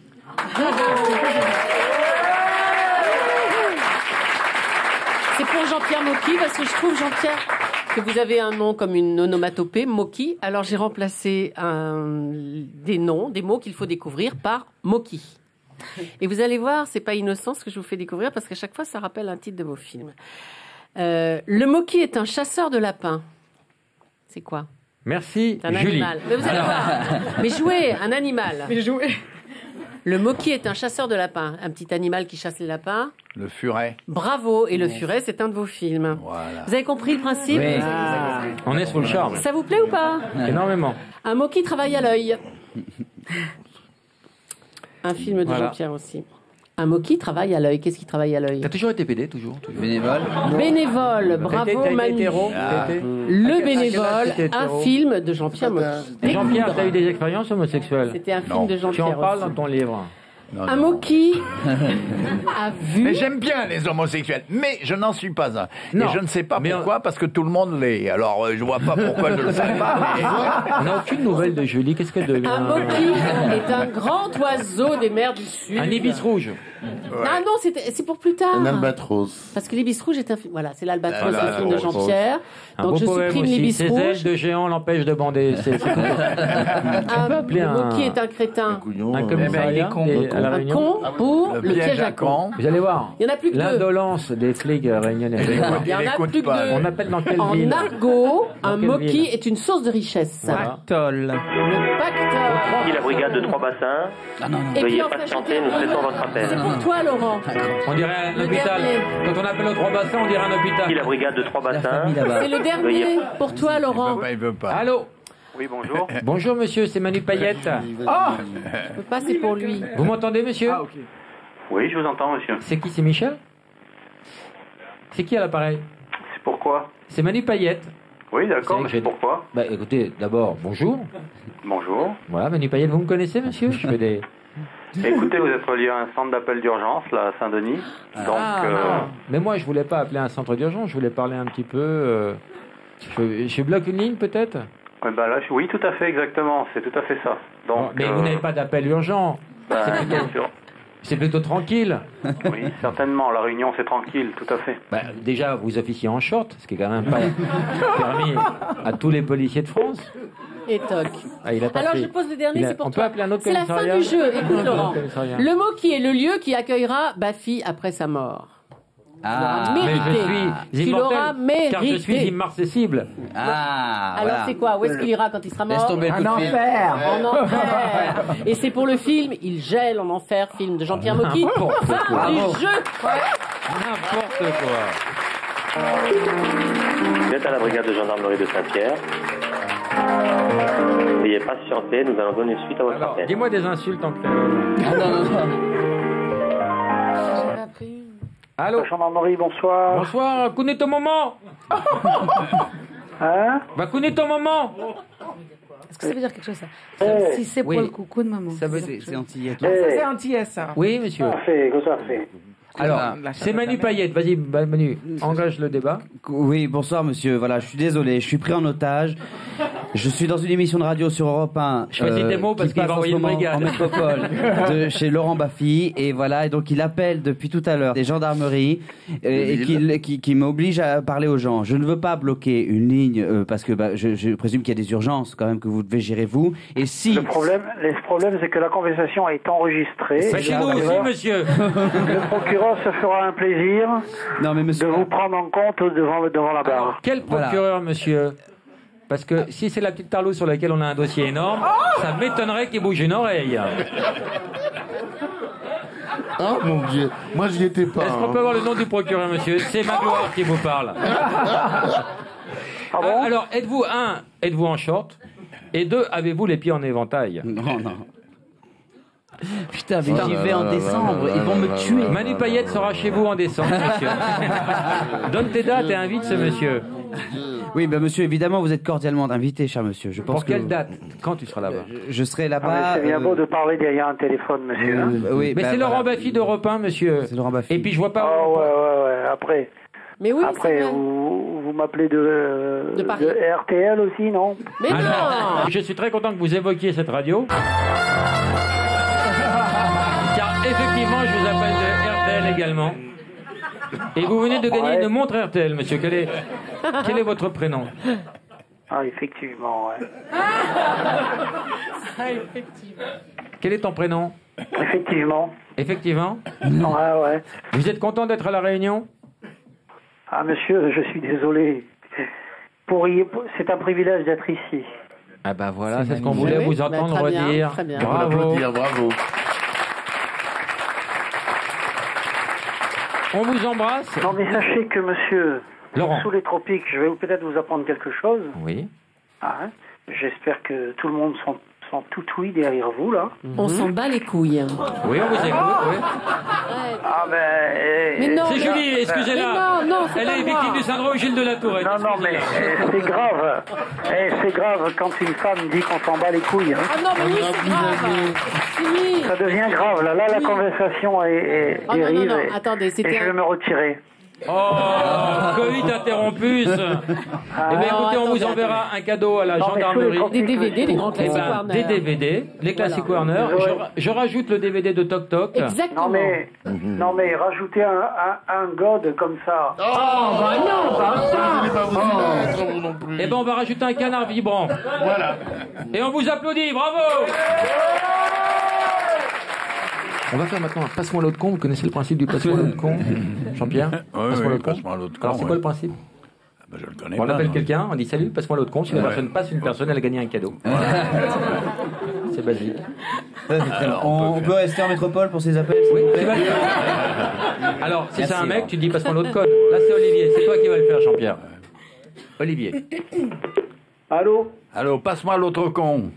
C'est pour Jean-Pierre Mocky, parce que je trouve, Jean-Pierre, que vous avez un nom comme une onomatopée, Mocky. Alors j'ai remplacé des mots qu'il faut découvrir par Mocky. Et vous allez voir, c'est pas innocent ce que je vous fais découvrir, parce qu'à chaque fois, ça rappelle un titre de vos films. Le Mocky est un chasseur de lapins. C'est quoi? Merci, C'est un Julie. animal. Mais vous allez voir. Mais jouez, un animal. Mais jouez. Le Mocky est un chasseur de lapins. Un petit animal qui chasse les lapins. Le furet. Bravo. Et le furet, c'est un de vos films. Voilà. Vous avez compris le principe? Oui. On est sous le charme. Ça vous plaît ou pas? Énormément. Un Mocky travaille à l'œil. Un film de Voilà. Jean-Pierre aussi. Un Mocky travaille à l'œil. Qu'est-ce qu'il travaille à l'œil? T'as toujours été PD, toujours. Bénévole. Bénévole. Bravo, T'as été Manu. hétéro. Le Bénévole, t'étais un hétéro. film de Jean-Pierre Mocky. Jean-Pierre, t'as eu des expériences homosexuelles? C'était un film Non. de Tu en Jean-Pierre parles aussi. dans ton livre. Un Mocky a vu... Mais j'aime bien les homosexuels, mais je n'en suis pas un. Non. Et je ne sais pas Mais pourquoi, parce que tout le monde l'est. Alors, je vois pas pourquoi je le sais pas. mais- On n'a aucune nouvelle de Julie. Qu'est-ce qu'elle devient? Un Mocky est un grand oiseau des mers du Sud. Un ibis rouge. Ah non, c'est pour plus tard. Un albatros. Parce que l'Ibis Rouge est un film. Voilà, c'est l'Albatros, Voilà, le film de l'Albatros. Jean-Pierre. Un Donc beau je poème supprime aussi. l'Ibis Ses Rouge. ailes de géant l'empêchent de bander. Le Mocky est un crétin. Un commissariat à la Un Réunion. con pour le piège à con. Vous allez voir. Il y en a plus que deux. L'indolence des flics réunionnais. Il y en a plus que deux. On appelle dans quelle En ville? argot, un quelle Mocky ville est une source de richesse. Voilà. Pactole. Le pactole. Ici la brigade de 3 bassins. Et puis Veuillez en fait, patienter, nous traitons votre appel. c'est pour pour toi, Laurent. On dirait un Le hôpital. dernier. Quand on appelle aux 3 bassins, on dirait un hôpital. La brigade de 3 bassins. C'est le dernier pour toi, Laurent. Il veut pas. Allô. Oui, bonjour. Bonjour monsieur, c'est Manu Payette. Je peux pas, c'est pour lui. Vous m'entendez monsieur? Oui, je vous entends, monsieur. C'est qui? C'est Michel? C'est qui à l'appareil? C'est pourquoi? C'est Manu Payette. Oui, d'accord, C'est vrai mais que c'est pourquoi? Bah écoutez, d'abord, bonjour. Bonjour. Voilà, Manu Payette, vous me connaissez monsieur? Je fais des... Écoutez, vous êtes relié à un centre d'appel d'urgence, là, à Saint-Denis. Donc, non. Mais moi, je voulais pas appeler un centre d'urgence, je voulais parler un petit peu... Je bloque une ligne peut-être? ouais, bah là, oui, tout à fait, exactement. C'est tout à fait ça. Donc, Mais vous n'avez pas d'appel urgent. bah, C'est plutôt- bien sûr. C'est plutôt tranquille. Oui, certainement. La Réunion, c'est tranquille, tout à fait. Bah, déjà, vous officiez en short, ce qui est quand même pas permis à tous les policiers de France. Et toc. Ah, il a pas Alors pris. je pose le dernier, c'est pour On peut toi. appeler un autre C'est la fin commissariat du jeu. Écoute, Laurent. Commissariat. Le mot qui est le lieu qui accueillera Baffy après sa mort. Ah, Tu l'auras mais mérité. je suis Tu l'auras immortel, mérité. car je suis immarcessible. Alors c'est quoi? Où est-ce qu'il ira quand il sera mort? Laisse tomber le coup de fil. En enfer. Et c'est pour le film Il gèle en enfer, film de Jean-Pierre Mocky. N'importe quoi. Fin du Bravo. jeu. N'importe quoi. Vous êtes à la brigade de gendarmerie de Saint-Pierre. Veuillez patienter, nous allons donner suite à votre appel. Dis-moi des insultes en créole. Allô? Gendarmerie, bonsoir. Bonsoir, connais ton moment. Hein? Va connais ton moment. Est-ce que ça veut dire quelque chose, ça? Eh. Si c'est pour Oui. le coucou de maman. Ça veut dire dire- quelque c'est chose. antillais. C'est antillais, ça. Oui, monsieur. Parfait, que ça fait. Alors, c'est Manu Payette. Vas-y, Manu, engage le débat. Oui, bonsoir monsieur. Voilà, je suis désolé, je suis pris en otage. Je suis dans une émission de radio sur Europe 1. Choisis tes mots parce qui qu'il passe va en envoyer ce une moment brigade. en métropole de chez Laurent Baffy. Et voilà, et donc il appelle depuis tout à l'heure des gendarmeries et qui m'oblige à parler aux gens. Je ne veux pas bloquer une ligne parce que je présume qu'il y a des urgences quand même que vous devez gérer vous. Et si Le problème, c'est que la conversation est enregistrée. C'est chez nous aussi, monsieur. Le procureur se fera un plaisir non, mais monsieur... de vous prendre en compte devant la barre. Quel procureur, monsieur? Parce que si c'est la petite Tarlou sur laquelle on a un dossier énorme, ça m'étonnerait qu'il bouge une oreille. Oh mon Dieu, moi j'y étais pas. Est-ce qu'on peut avoir le nom du procureur, monsieur? C'est Magloire qui vous parle. Alors, êtes-vous en short? Et 2, avez-vous les pieds en éventail? Non. Putain, mais j'y vais en décembre, ils vont me tuer. Manu Payette sera chez vous en décembre, monsieur. Donne tes dates et invite ce monsieur. Oui, monsieur, évidemment, vous êtes cordialement invité, cher monsieur. Je pense Pour quelle date? Quand tu seras là-bas? Je serai Ah, mais là-bas. c'est bien beau de parler derrière un téléphone, monsieur. hein. Oui, Mais c'est Laurent Baffy d'Europe 1, monsieur. C'est Laurent Baffy. Et puis je vois pas. Ah ouais. Après. Mais oui, Après, vous m'appelez de Paris. RTL aussi, non? Mais non. Je suis très content que vous évoquiez cette radio. Car effectivement, je vous appelle de RTL également. Et vous venez de gagner une montre RTL, monsieur. Quel est votre prénom? Ah, effectivement, ouais. Quel est ton prénom? Effectivement. Effectivement. Ouais. Vous êtes content d'être à La Réunion? Ah, monsieur, je suis désolé. C'est un privilège d'être ici. Ah ben voilà, c'est ce qu'on voulait vous entendre très bien, redire. très bien. Bravo. Bravo. On vous embrasse. Non, mais sachez que, monsieur, Laurent. sous les tropiques, je vais peut-être vous apprendre quelque chose. Oui. Ah, hein. J'espère que tout le monde sont tout oui derrière vous, là. On s'en bat les couilles. Oui, on vous écoute, oui. Ah, Mais non. C'est Julie, excusez-la. Non, c'est Elle pas est moi. victime du syndrome Gilles de la Tourette. Non, mais c'est grave. C'est grave quand une femme dit qu'on s'en bat les couilles. Hein. Ah non, mais oui, c'est grave. Fini. Ça devient grave, là. Là, la conversation est Oh, non, dérive. non, attendez, et c'était je vais me retirer. Oh, Covid interrompus. Eh bien, écoutez, on vous enverra un cadeau à la gendarmerie. Des DVD, les grands classiques Warner. Des DVD, les classiques Warner. Je rajoute le DVD de Toc Toc. Exactement. Non, mais rajoutez un god comme ça. Oh, bah non, pas ça. Eh ben, on va rajouter un canard vibrant. Voilà. Et on vous applaudit, bravo. On va faire maintenant un passe-moi l'autre con. Vous connaissez le principe du passe-moi l'autre con, Jean-Pierre? Passe-moi l'autre con. Alors, c'est quoi le principe? Je le connais On pas. appelle quelqu'un, on dit salut, passe-moi l'autre con. Si la personne passe une personne, elle a gagné un cadeau. C'est basique. On peut rester en métropole pour ces appels, Oui, tu vas le faire. Alors, si c'est un mec, tu dis passe-moi l'autre code. Là, c'est Olivier. C'est toi qui vas le faire, Jean-Pierre. Olivier. Allô? Allô, passe-moi l'autre con.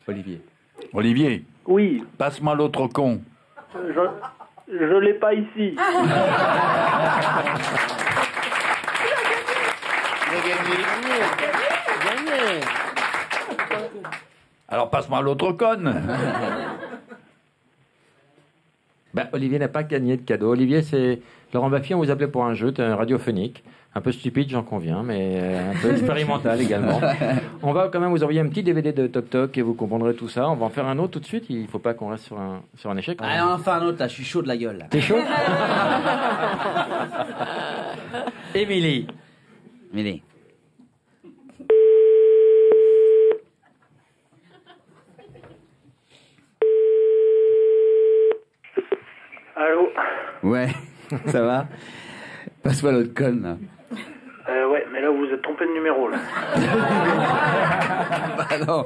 Olivier. Olivier. Oui. Passe-moi l'autre con. Je l'ai pas ici. Alors passe-moi l'autre conne. Ben, Olivier n'a pas gagné de cadeau. Olivier, c'est Laurent Baffy, on vous appelait pour un jeu radiophonique. Un peu stupide, j'en conviens, mais un peu expérimental également. On va quand même vous envoyer un petit DVD de Toc Toc et vous comprendrez tout ça. On va en faire un autre tout de suite. Il ne faut pas qu'on reste sur un échec. Allez, on va en faire un autre là. Je suis chaud de la gueule. Là. T'es chaud? Émilie. Émilie. Allô? Ouais, ça va? Passe-moi l'autre conne, là. Ouais, mais là, vous vous êtes trompé de numéro, là. Bah non.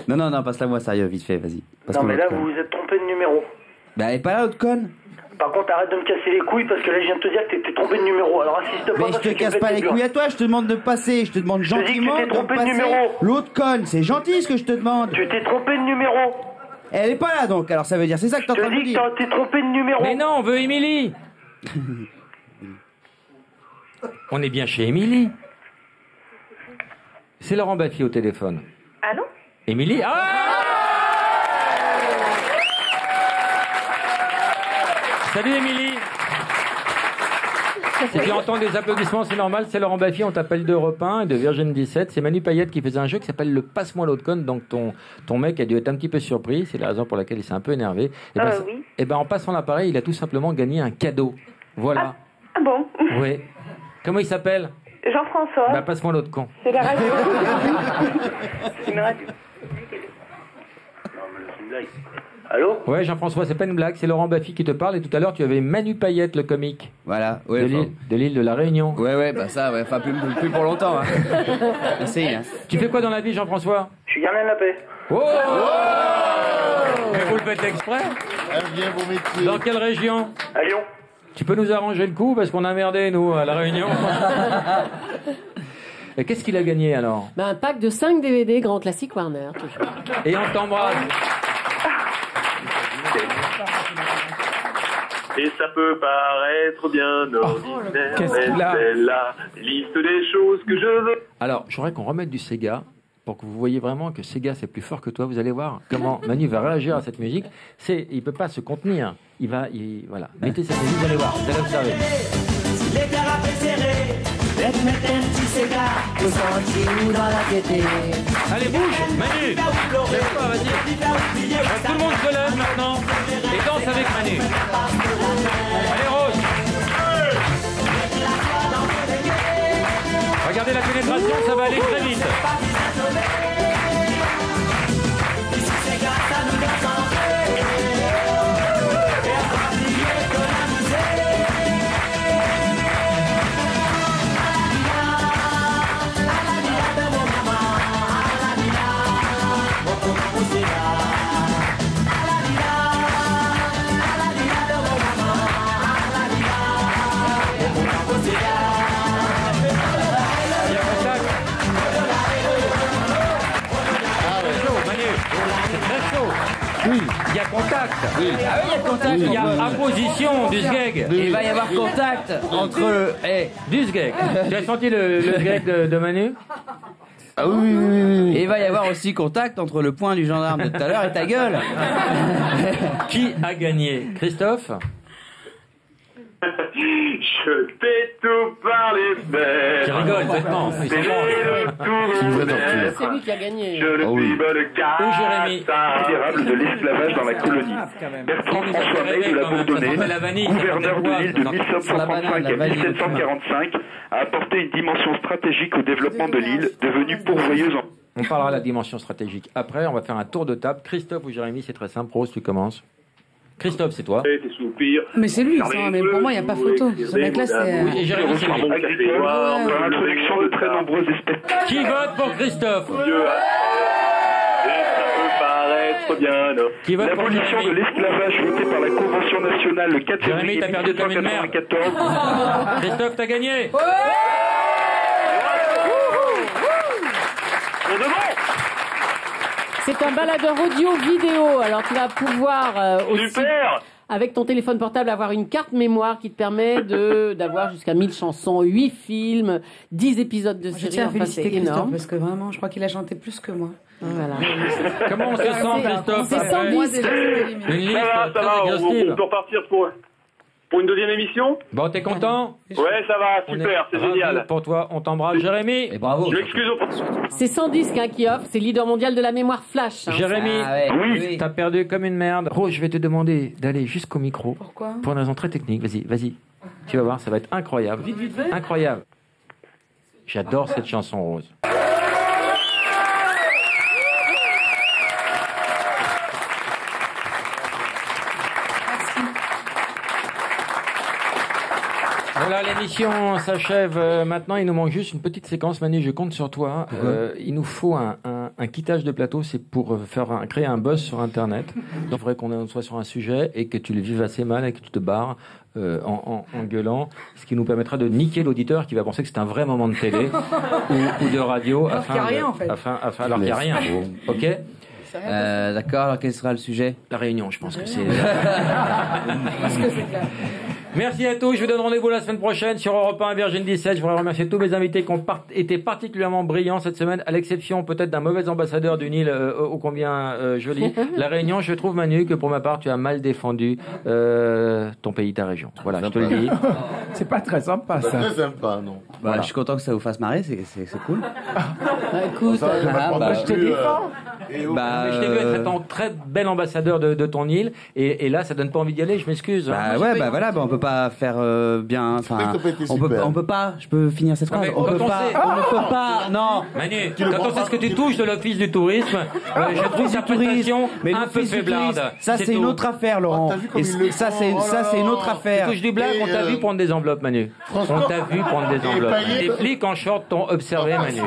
Non, passe-la moi sérieux, vite fait, vas-y. Non, mais là, vous vous êtes trompé de numéro. Bah, elle est pas là, l'autre conne? Par contre, arrête de me casser les couilles, parce que là, je viens de te dire que t'étais trompé de numéro. Alors, assiste pas. Mais je te casse pas les couilles à toi, je te demande de passer. Je te demande gentiment de passer. L'autre conne, c'est gentil ce que je te demande. Tu t'es trompé de numéro. Elle est pas là, donc, alors ça veut dire, c'est ça que t'es en train de me dire. T'es trompé de numéro. Mais non, on veut Émilie. On est bien chez Émilie. C'est Laurent Baffy au téléphone. Allô? Émilie? Ah! Salut Émilie. Si tu entends des applaudissements, c'est normal, c'est Laurent Baffy, on t'appelle d'Europe 1 et de Virgin 17. C'est Manu Payette qui faisait un jeu qui s'appelle le Passe-moi l'autre conne. Donc ton mec a dû être un petit peu surpris, c'est la raison pour laquelle il s'est un peu énervé. Oui. Et ben en passant l'appareil, il a tout simplement gagné un cadeau. Voilà. Ah bon? Oui. Comment il s'appelle? Jean-François. Bah passe-moi l'autre con. C'est la radio. C'est une radio. Allô? Ouais, Jean-François, c'est pas une blague, c'est Laurent Baffy qui te parle. Et tout à l'heure, tu avais Manu Payette, le comique. Voilà, ouais. De l'île de la Réunion. Ouais, bah ça, ouais, enfin plus pour longtemps. Hein. Merci. Hein. Tu fais quoi dans la vie, Jean-François? Je suis gardien de la paix. Oh, mais vous le faites exprès? Bien vos métiers. Dans quelle région? À Lyon. Tu peux nous arranger le coup parce qu'on a merdé, nous, à la Réunion. Et qu'est-ce qu'il a gagné alors? Un pack de 5 DVD Grand Classique Warner, toujours. Et on t'embrasse. Et ça peut paraître bien ordinaire, qu'est-ce qu'il a? c'est la liste des choses que je veux. Alors, j'aimerais qu'on remette du Sega pour que vous voyez vraiment que Sega c'est plus fort que toi. Vous allez voir comment Manu va réagir à cette musique. Il peut pas se contenir. Voilà. Mettez cette musique, vous allez voir. Vous allez observer. Les gars préférés, mettre un petit Sega, au sentier ou dans la tétée. Allez, bouge, Manu. Lève pas, vas-y. Tout le monde se lève maintenant et danse avec Manu. Allez, Rose. Regardez la pénétration, ça va aller très vite. Oui, il y a contact. Oui. Ah oui, il y a contact. Il y a apposition du sgeg. Il va y avoir contact entre du sgeg. Tu as senti le sgeg de Manu? Ah oui. Et il va y avoir aussi contact entre le poing du gendarme de tout à l'heure et ta gueule. Qui a gagné? Christophe? Je t'ai tout parlé fait. Tu rigoles, bêtement. C'est lui qui a gagné. Je ne suis pas le cas. Jérémy. Fédérable de l'esclavage dans la colonie. Bertrand François May de la Bourdonnais, gouverneur de l'île de 1735 à 1745, a apporté une dimension stratégique au développement de l'île, devenue pourvoyeuse en... On parlera de la dimension stratégique. Après, on va faire un tour de table. Christophe ou Jérémy, c'est très simple. Rose, tu commences. Christophe, c'est toi. Mais c'est lui, ça, mais pour moi, il n'y a pas photo. Ce mec-là, c'est... Oui, et Jérémy, c'est lui. L'introduction de très nombreuses espèces. Qui vote pour Christophe? Et ça peut paraître trop bien. Non. Qui vote pour L'abolition de Jérémy? l'esclavage votée par la Convention nationale le 4 Jérémy, février t'as perdu comme une merde. 1994. Christophe, t'as gagné. C'est un baladeur audio-vidéo. Alors tu vas pouvoir aussi, Super. avec ton téléphone portable, avoir une carte mémoire qui te permet d'avoir jusqu'à 1000 chansons, 8 films, 10 épisodes de Je séries. tiens à Enfin, féliciter c'est Christophe énorme. parce que vraiment, je crois qu'il a chanté plus que moi. Voilà. Comment on se sent, Christophe? C'est 110. Moi, déjà, c'était limite. Une liste Ça très va, exhaustive. on peut repartir pour une deuxième émission. Bon, t'es content? Ouais, ça va, On super, est c'est ravis génial. pour toi, on t'embrasse. Jérémy. Et bravo. Je m'excuse au C'est 110 qui offre, c'est leader mondial de la mémoire flash. Hein. Jérémy, Ah ouais, oui. t'as perdu comme une merde. Rose, je vais te demander d'aller jusqu'au micro. Pourquoi? Pour une raison très technique. Vas-y. Tu vas voir, ça va être incroyable. Incroyable. J'adore cette chanson, Rose. Voilà, l'émission s'achève maintenant. Il nous manque juste une petite séquence. Manu, je compte sur toi. Il nous faut un quittage de plateau. C'est pour créer un buzz sur Internet. Donc, il faudrait qu'on soit sur un sujet et que tu le vives assez mal et que tu te barres en gueulant. Ce qui nous permettra de niquer l'auditeur qui va penser que c'est un vrai moment de télé ou de radio. Alors qu'il n'y a rien, en fait. Alors qu'il n'y a rien. OK? D'accord, alors quel sera le sujet? La réunion, je pense que c'est... Parce que c'est clair. Merci à tous. Je vous donne rendez-vous la semaine prochaine sur Europe 1 Virgin 17. Je voudrais remercier tous mes invités qui ont été particulièrement brillants cette semaine, à l'exception peut-être d'un mauvais ambassadeur du Nil ô combien joli. La Réunion, je trouve, Manu, que pour ma part, tu as mal défendu ton pays, ta région. Voilà, je te le dis. C'est pas très sympa, ça. Très sympa, non. Bah, Voilà. je suis content que ça vous fasse marrer, c'est cool. Écoute, je te défends. Mais je t'ai vu être un très bel ambassadeur de ton île, et là, ça donne pas envie d'y aller, je m'excuse. Bah ouais, bah voilà, on peut pas faire bien. Enfin, on peut pas. Je peux finir cette phrase. On ne peut pas. Non. Manu, quand on sait ce que tu touches de l'office du tourisme, je trouve ta prestation un peu faiblarde. Ça, c'est une autre affaire, Laurent. Ça, c'est une autre affaire. Tu touches du blague, on t'a vu prendre des enveloppes, Manu. On t'a vu prendre des enveloppes. Les flics en short t'ont observé, Manu.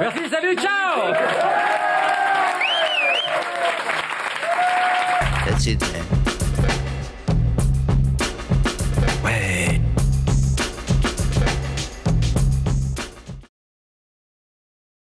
Merci, salut, ciao!